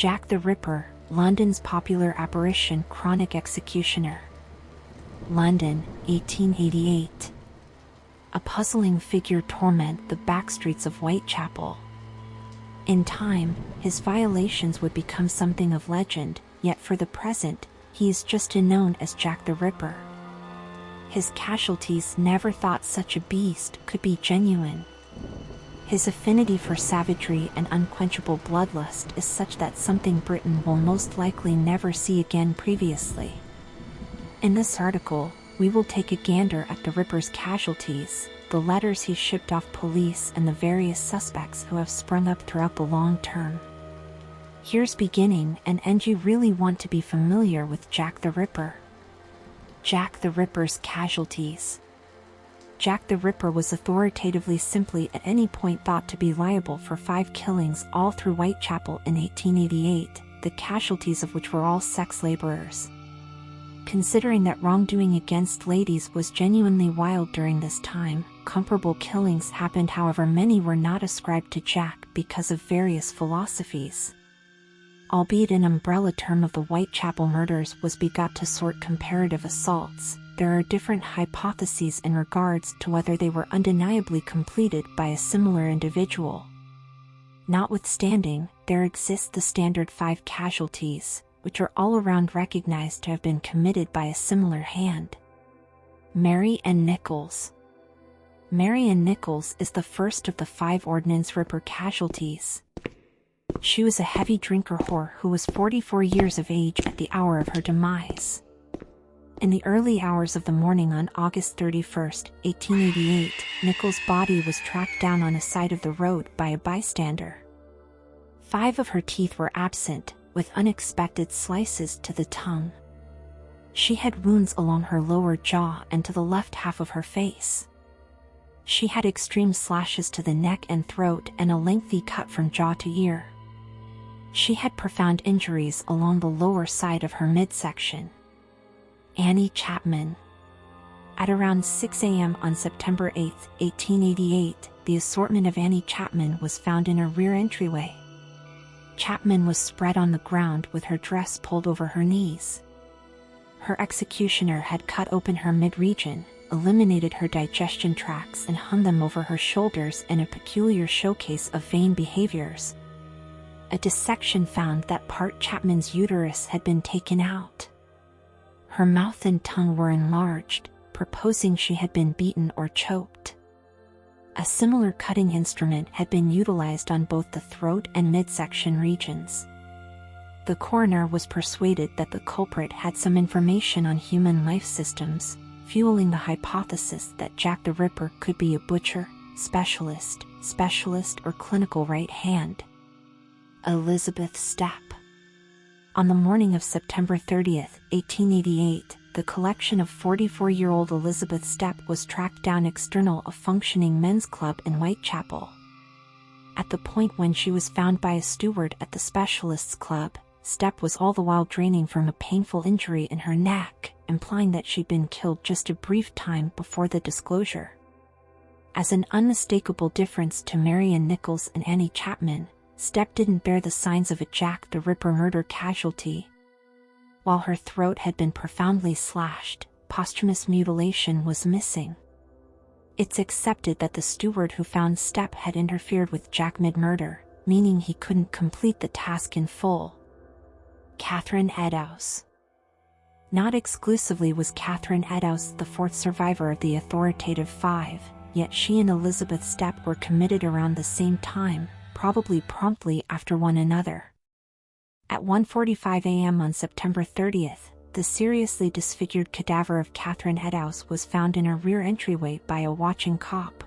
Jack the Ripper, London's popular apparition chronic executioner. London, 1888. A puzzling figure torment the backstreets of Whitechapel. In time, his violations would become something of legend, yet for the present, he is just known as Jack the Ripper. His casualties never thought such a beast could be genuine. His affinity for savagery and unquenchable bloodlust is such that something Britain will most likely never see again previously. In this article, we will take a gander at the Ripper's casualties, the letters he shipped off police and the various suspects who have sprung up throughout the long term. Here's beginning and end. You really want to be familiar with Jack the Ripper. Jack the Ripper's casualties. Jack the Ripper was authoritatively simply at any point thought to be liable for 5 killings all through Whitechapel in 1888, the casualties of which were all sex laborers. Considering that wrongdoing against ladies was genuinely wild during this time, comparable killings happened. However, many were not ascribed to Jack because of various philosophies. Albeit an umbrella term of the Whitechapel murders was begot to sort comparative assaults, there are different hypotheses in regards to whether they were undeniably completed by a similar individual. Notwithstanding, there exist the standard 5 casualties, which are all around recognized to have been committed by a similar hand. Mary Ann Nichols. Mary Ann Nichols is the first of the 5 Ordnance Ripper casualties. She was a heavy drinker whore who was 44 years of age at the hour of her demise. In the early hours of the morning on August 31, 1888, Nichols' body was tracked down on a side of the road by a bystander. 5 of her teeth were absent, with unexpected slices to the tongue. She had wounds along her lower jaw and to the left half of her face. She had extreme slashes to the neck and throat and a lengthy cut from jaw to ear. She had profound injuries along the lower side of her midsection. Annie Chapman. At around 6 a.m. on September 8, 1888, the assortment of Annie Chapman was found in her rear entryway. Chapman was spread on the ground with her dress pulled over her knees. Her executioner had cut open her mid-region, eliminated her digestion tracts and hung them over her shoulders in a peculiar showcase of vain behaviors. A dissection found that part Chapman's uterus had been taken out. Her mouth and tongue were enlarged, proposing she had been beaten or choked. A similar cutting instrument had been utilized on both the throat and midsection regions. The coroner was persuaded that the culprit had some information on human life systems, fueling the hypothesis that Jack the Ripper could be a butcher, specialist, or clinical right hand. Elizabeth Stepp. On the morning of September 30, 1888, the collection of 44-year-old Elizabeth Stepp was tracked down external a functioning men's club in Whitechapel. At the point when she was found by a steward at the Specialists Club, Stepp was all the while draining from a painful injury in her neck, implying that she'd been killed just a brief time before the disclosure. As an unmistakable difference to Mary Ann Nichols and Annie Chapman, Stepp didn't bear the signs of a Jack the Ripper murder casualty. While her throat had been profoundly slashed, posthumous mutilation was missing. It's accepted that the steward who found Stepp had interfered with Jack mid-murder, meaning he couldn't complete the task in full. Catherine Eddowes. Not exclusively was Catherine Eddowes the 4th survivor of the authoritative 5, yet she and Elizabeth Stepp were committed around the same time, probably promptly after one another. At 1:45 a.m. on September 30th, the seriously disfigured cadaver of Catherine Eddowes was found in her rear entryway by a watching cop.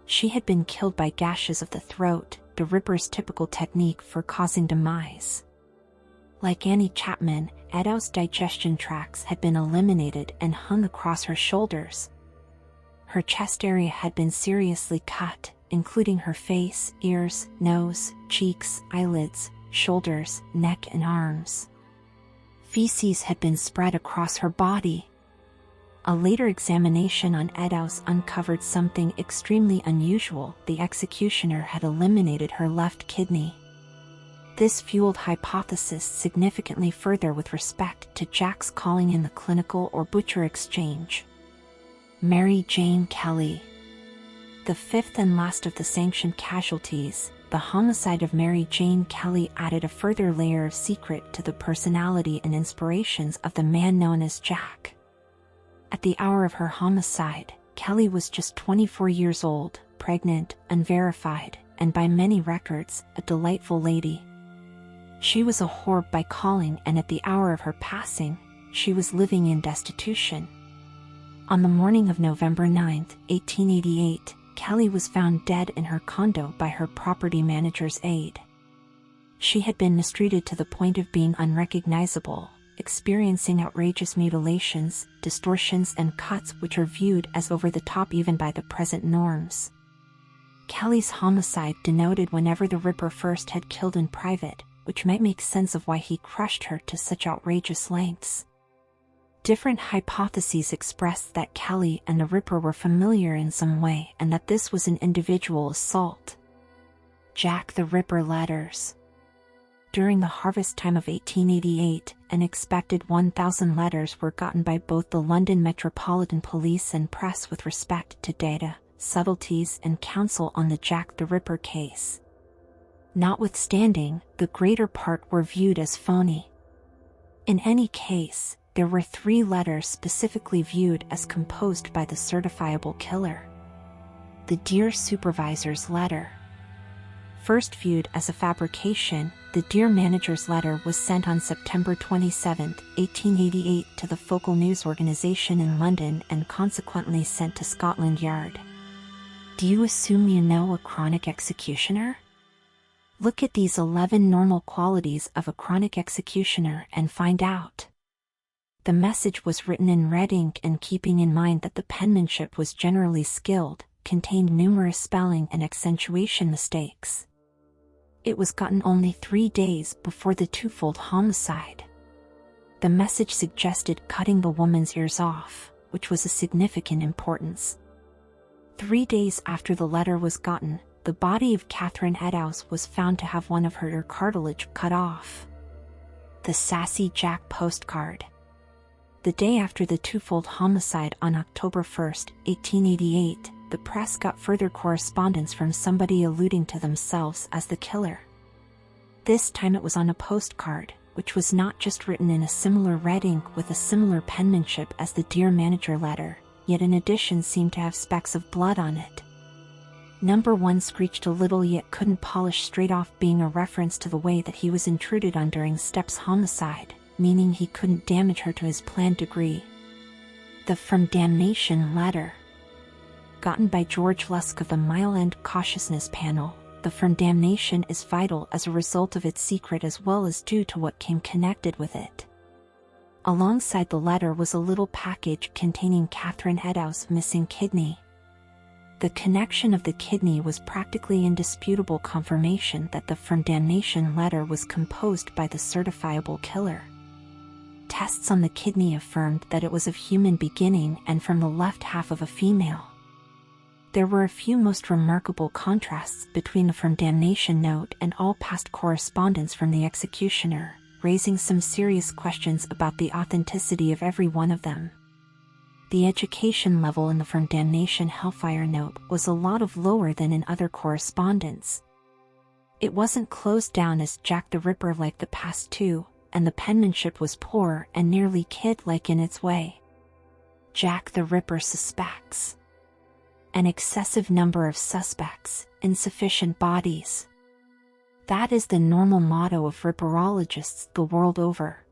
She had been killed by gashes of the throat, the Ripper's typical technique for causing demise. Like Annie Chapman, Eddowes' digestion tracts had been eliminated and hung across her shoulders. Her chest area had been seriously cut, including her face, ears, nose, cheeks, eyelids, shoulders, neck and arms. Feces had been spread across her body. A later examination on Eddowes uncovered something extremely unusual. The executioner had eliminated her left kidney. This fueled hypothesis significantly further with respect to Jack's calling in the clinical or butcher exchange. Mary Jane Kelly. The fifth and last of the sanctioned casualties, the homicide of Mary Jane Kelly added a further layer of secret to the personality and inspirations of the man known as Jack. At the hour of her homicide, Kelly was just 24 years old, pregnant, unverified, and by many records, a delightful lady. She was a whore by calling, and at the hour of her passing, she was living in destitution. On the morning of November 9, 1888, Kelly was found dead in her condo by her property manager's aide. She had been mistreated to the point of being unrecognizable, experiencing outrageous mutilations, distortions and cuts which are viewed as over the top even by the present norms. Kelly's homicide denoted whenever the Ripper first had killed in private, which might make sense of why he crushed her to such outrageous lengths. Different hypotheses expressed that Kelly and the Ripper were familiar in some way and that this was an individual assault. Jack the Ripper letters. During the harvest time of 1888, an expected 1,000 letters were gotten by both the London Metropolitan Police and press with respect to data, subtleties and counsel on the Jack the Ripper case. Notwithstanding, the greater part were viewed as phony. In any case, there were 3 letters specifically viewed as composed by the certifiable killer. The Dear Supervisor's letter. First viewed as a fabrication, the Dear Manager's letter was sent on September 27, 1888 to the Focal News Organization in London and consequently sent to Scotland Yard. Do you assume you know a chronic executioner? Look at these 11 normal qualities of a chronic executioner and find out. The message was written in red ink and keeping in mind that the penmanship was generally skilled, contained numerous spelling and accentuation mistakes. It was gotten only 3 days before the twofold homicide. The message suggested cutting the woman's ears off, which was of significant importance. 3 days after the letter was gotten, the body of Catherine Eddowes was found to have one of her ear cartilage cut off. The Sassy Jack postcard. The day after the twofold homicide on October 1, 1888, the press got further correspondence from somebody alluding to themselves as the killer. This time it was on a postcard, which was not just written in a similar red ink with a similar penmanship as the Dear Manager letter, yet in addition seemed to have specks of blood on it. Number 1 screeched a little yet couldn't polish straight off, being a reference to the way that he was intruded on during Stepp's homicide, meaning he couldn't damage her to his planned degree. The From Damnation letter. Gotten by George Lusk of the Mile End Cautiousness Panel, the From Damnation is vital as a result of its secret as well as due to what came connected with it. Alongside the letter was a little package containing Catherine Eddowes' missing kidney. The connection of the kidney was practically indisputable confirmation that the From Damnation letter was composed by the certifiable killer. Tests on the kidney affirmed that it was of human beginning and from the left half of a female. There were a few most remarkable contrasts between the From Damnation note and all past correspondence from the executioner, raising some serious questions about the authenticity of every one of them. The education level in the From Damnation Hellfire note was a lot lower than in other correspondence. It wasn't closed down as Jack the Ripper like the past 2, and the penmanship was poor and nearly kid-like in its way. Jack the Ripper suspects. An excessive number of suspects, insufficient bodies. That is the normal motto of ripperologists the world over.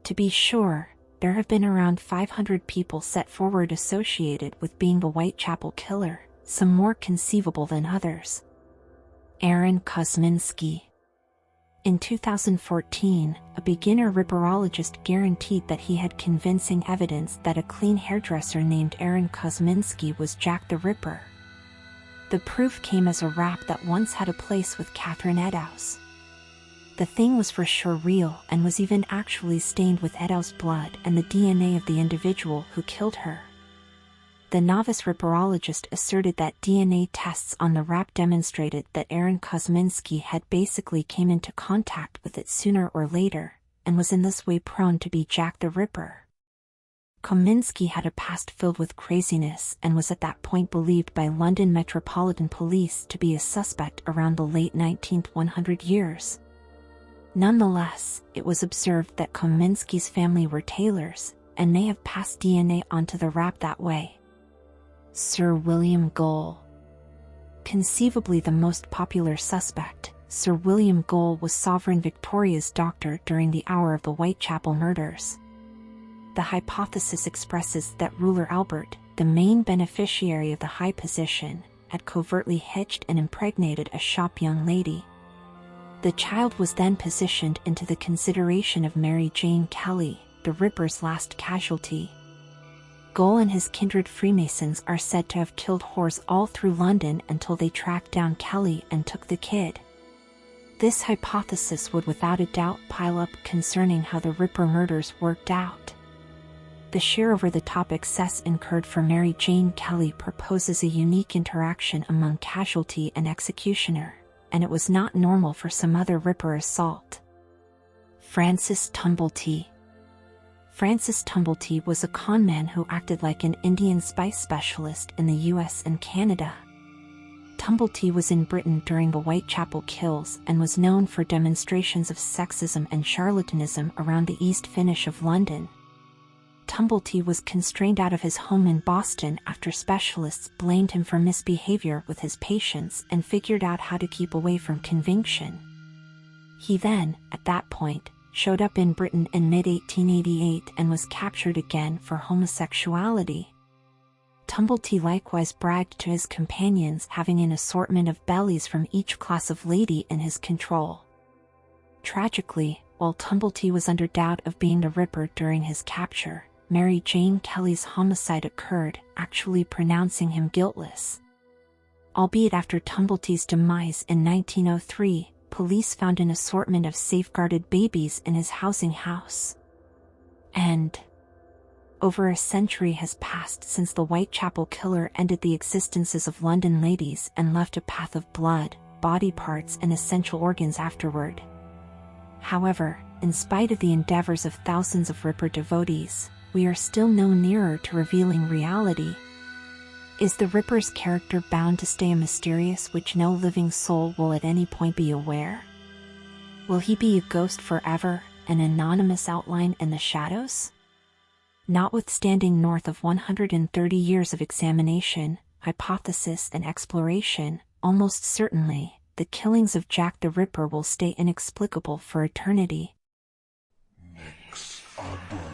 To be sure, there have been around 500 people set forward associated with being the Whitechapel killer, some more conceivable than others. Aaron Kosminski. In 2014, a beginner ripperologist guaranteed that he had convincing evidence that a clean hairdresser named Aaron Kosminski was Jack the Ripper. The proof came as a rap that once had a place with Catherine Eddowes. The thing was for sure real and was even actually stained with Eddowes' blood and the DNA of the individual who killed her. The novice ripperologist asserted that DNA tests on the wrap demonstrated that Aaron Kosminski had basically came into contact with it sooner or later, and was in this way prone to be Jack the Ripper. Kosminski had a past filled with craziness and was at that point believed by London Metropolitan Police to be a suspect around the late 1900 years. Nonetheless, it was observed that Kosminski's family were tailors, and may have passed DNA onto the wrap that way. Sir William Gohl. Conceivably the most popular suspect, Sir William Gohl was Sovereign Victoria's doctor during the hour of the Whitechapel murders. The hypothesis expresses that ruler Albert, the main beneficiary of the high position, had covertly hitched and impregnated a shop young lady. The child was then positioned into the consideration of Mary Jane Kelly, the Ripper's last casualty. Gohl and his kindred Freemasons are said to have killed whores all through London until they tracked down Kelly and took the kid. This hypothesis would without a doubt pile up concerning how the Ripper murders worked out. The sheer over-the-top excess incurred for Mary Jane Kelly proposes a unique interaction among casualty and executioner, and it was not normal for some other Ripper assault. Francis Tumblety. Francis Tumblety was a conman who acted like an Indian spice specialist in the US and Canada. Tumblety was in Britain during the Whitechapel kills and was known for demonstrations of sexism and charlatanism around the East Finish of London. Tumblety was constrained out of his home in Boston after specialists blamed him for misbehavior with his patients and figured out how to keep away from conviction. He then, at that point, showed up in Britain in mid-1888 and was captured again for homosexuality. Tumblety likewise bragged to his companions having an assortment of bellies from each class of lady in his control. Tragically, while Tumblety was under doubt of being the Ripper during his capture, Mary Jane Kelly's homicide occurred, actually pronouncing him guiltless. Albeit after Tumblety's demise in 1903, police found an assortment of safeguarded babies in his housing house. And over a century has passed since the Whitechapel killer ended the existences of London ladies and left a path of blood, body parts and essential organs afterward. However, in spite of the endeavors of thousands of Ripper devotees, we are still no nearer to revealing reality. Is the Ripper's character bound to stay a mysterious which no living soul will at any point be aware? Will he be a ghost forever, an anonymous outline in the shadows? Notwithstanding north of 130 years of examination, hypothesis and exploration, almost certainly, the killings of Jack the Ripper will stay inexplicable for eternity. Inexplicable.